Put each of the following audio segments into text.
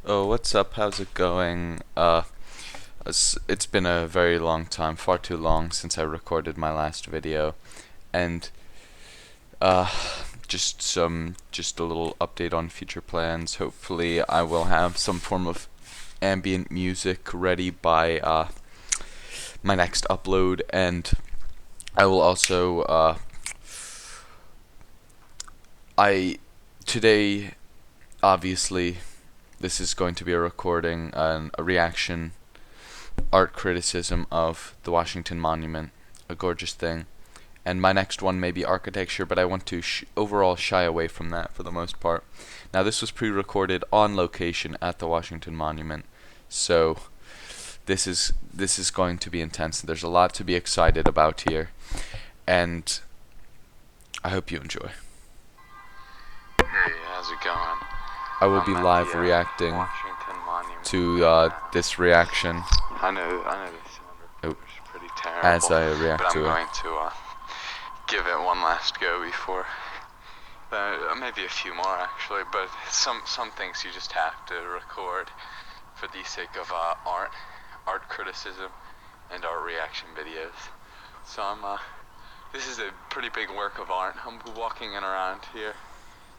Oh, what's up? How's it going? It's been a very long time, far too long since I recorded my last video, and uh, just a little update on future plans. Hopefully, I will have some form of ambient music ready by my next upload, and I will also I today obviously this is going to be a recording and a reaction art criticism of the Washington Monument, a gorgeous thing. And my next one may be architecture, but I want to overall shy away from that for the most part. Now, this was pre-recorded on location at the Washington Monument, so this is going to be intense. There's a lot to be excited about here, and I hope you enjoy. Hey, how's it going? I will be I'm at live the reacting Washington Monument. to this reaction I know the sound oh, recorder's pretty terrible, as I but react I'm to it. going to give it one last go before, maybe a few more actually, but some things you just have to record for the sake of art criticism, and art reaction videos. So this is a pretty big work of art. I'm walking in around here.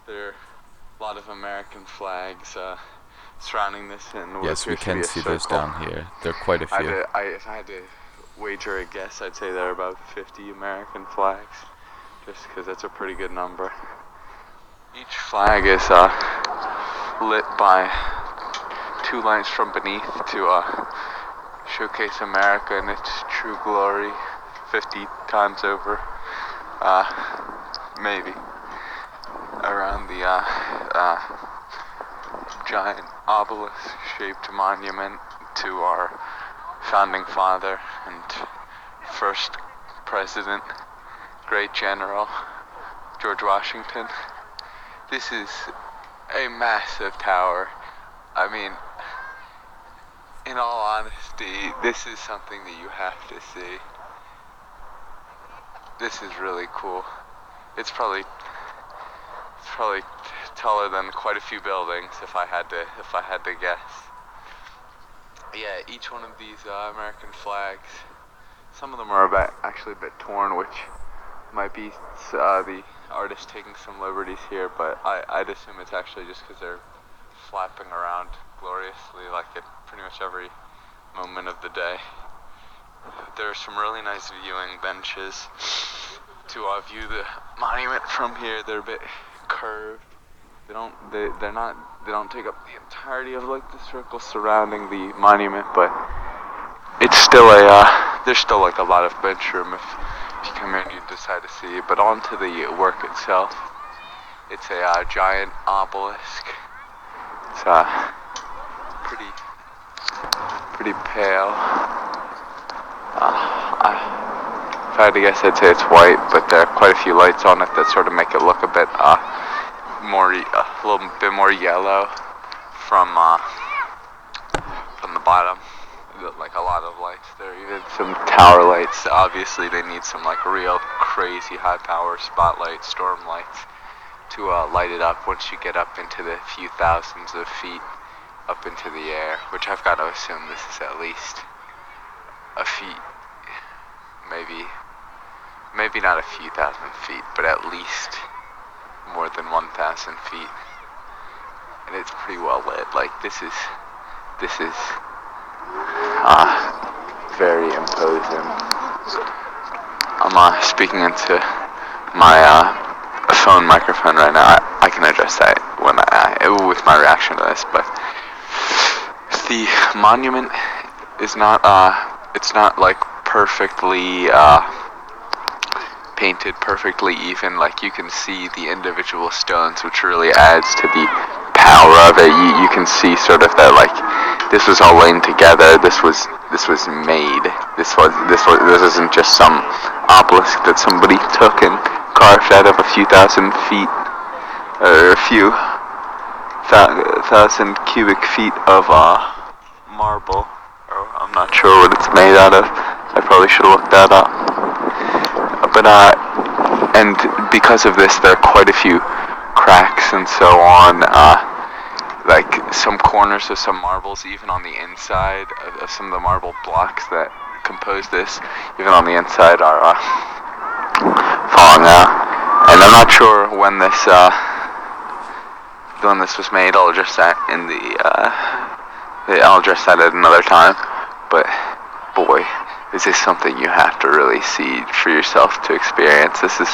There are a lot of American flags surrounding this, and what Yes, we appears to be can a see those circle. down here. There are quite a I had few. to, if I had to wager a guess, I'd say there are about 50 American flags, just because that's a pretty good number. Each flag is lit by two lights from beneath to showcase America in its true glory 50 times over, maybe, around the giant obelisk-shaped monument to our founding father and first president, great general, George Washington. This is a massive tower. I mean, in all honesty, this is something that you have to see. This is really cool. It's probably taller than quite a few buildings if I had to guess. Yeah, each one of these American flags, some of them are actually a bit torn, which might be the artist taking some liberties here, but I'd assume it's actually just because they're flapping around gloriously like at pretty much every moment of the day. There are some really nice viewing benches to view the monument from here. They're a bit curved. They don't take up the entirety of like the circle surrounding the monument, but it's still there's still like a lot of bench room if you come here and you decide to see. But onto the work itself, it's a giant obelisk. It's pretty pale. If I had to guess, I'd say it's white, but there are quite a few lights on it that sort of make it look a bit a little bit more yellow from the bottom. Like a lot of lights. There are even some tower lights. Obviously, they need some like real crazy high power spotlights, storm lights, to light it up once you get up into the few thousands of feet up into the air, which I've got to assume this is at least a feet, maybe not a few thousand feet, but at least more than 1,000 feet. And it's pretty well lit. Like this is very imposing. I'm speaking into my phone microphone right now. I can address that when with my reaction to this, but the monument is not it's not like perfectly painted perfectly even. Like you can see the individual stones, which really adds to the power of it. You can see sort of that like this was all laying together. This was made. This isn't just some obelisk that somebody took and carved out of a few thousand feet or a few thousand cubic feet of marble. Or I'm not sure what it's made out of. I probably should have looked that up. But and because of this, there are quite a few cracks and so on. Like some corners of some marbles, even on the inside of some of the marble blocks that compose this, even on the inside, are falling out. And I'm not sure when this was made. I'll address that in I'll address that at another time. But boy, is this something you have to really see for yourself to experience. This is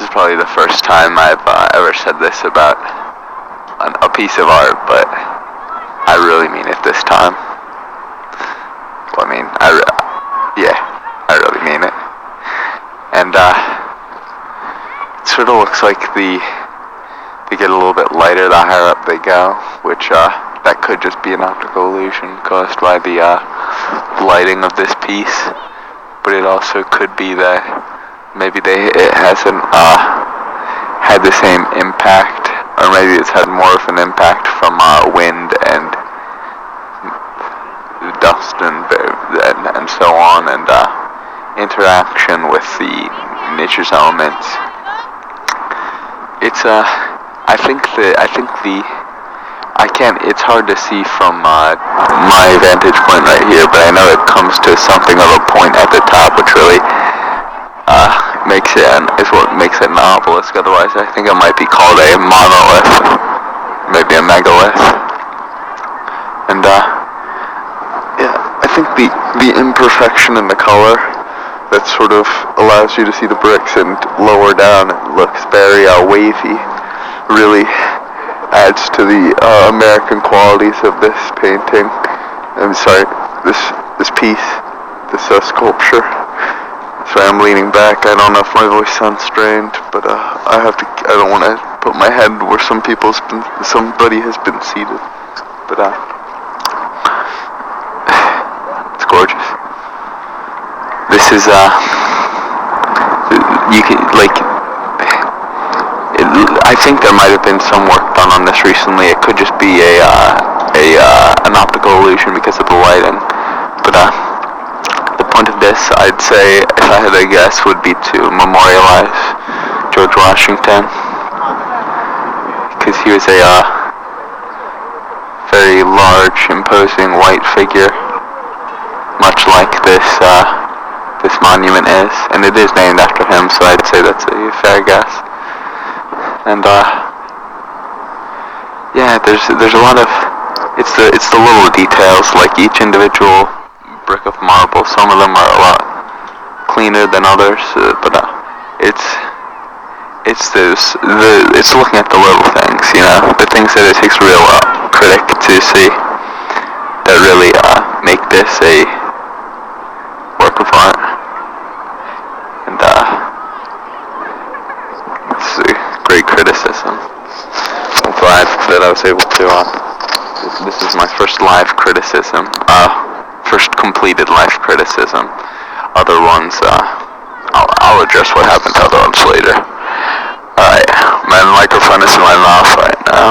probably the first time I've ever said this about a piece of art, but I really mean it this time. Well, I mean, yeah, I really mean it. And it sort of looks like they get a little bit lighter the higher up they go, which that could just be an optical illusion caused by the lighting of this piece. But it also could be that maybe it hasn't had the same impact, or maybe it's had more of an impact from wind and dust and so on, and interaction with the nature's elements. It's it's hard to see from my vantage point right here, but I know it comes to something of a point at the top, which really is what makes it an obelisk. Otherwise, I think it might be called a monolith, maybe a megalith. And yeah, I think the imperfection in the color that sort of allows you to see the bricks, and lower down it looks very wavy, really adds to the American qualities of this painting. I'm sorry, this piece, this sculpture. Sorry, I'm leaning back. I don't know if my voice sounds strained, but I don't want to put my head where somebody has been seated. But it's gorgeous. This is you can I think there might have been some work done on this recently. It could just be an optical illusion because of the lighting. But the point of this, I'd say, if I had to guess, would be to memorialize George Washington, because he was a very large, imposing white figure, much like this monument is, and it is named after him. So I'd say that's a fair guess. And yeah, there's a lot of it's the little details, like each individual brick of marble. Some of them are a lot cleaner than others, but it's looking at the little things, the things that it takes a real critic to see that really make this a work of art. And it's a great criticism. I'm glad that I was able to. This is my first live criticism, first completed live criticism. Other ones, I'll address what happened to other ones later. Alright, my microphone is in my mouth right now.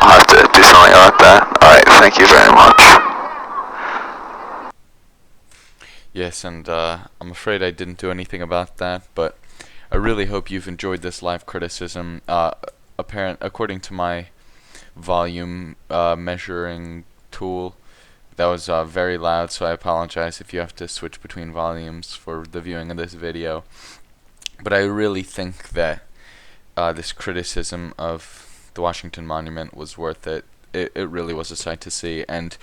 I'll have to do something about that. Alright, thank you very much. Yes, and I'm afraid I didn't do anything about that, but I really hope you've enjoyed this live criticism. According to my volume measuring tool, that was very loud, so I apologize if you have to switch between volumes for the viewing of this video. But I really think that this criticism of the Washington Monument was worth it. It really was a sight to see. And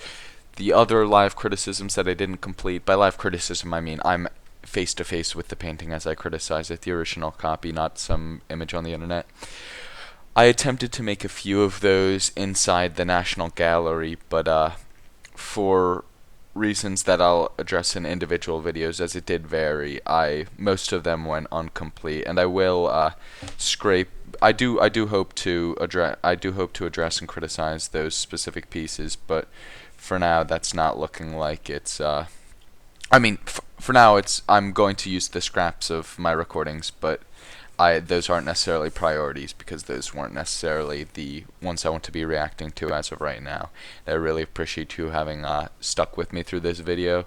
the other live criticisms that I didn't complete, by live criticism I mean I'm face to face with the painting as I criticize it, the original copy, not some image on the internet. I attempted to make a few of those inside the National Gallery, but for reasons that I'll address in individual videos, as it did vary, most of them went incomplete, and I will scrape. I do hope to address and criticize those specific pieces, but for now that's not looking like it's. I mean, for now I'm going to use the scraps of my recordings, but those aren't necessarily priorities because those weren't necessarily the ones I want to be reacting to as of right now. I really appreciate you having stuck with me through this video.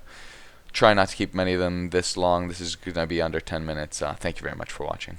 Try not to keep many of them this long. This is going to be under 10 minutes. Thank you very much for watching.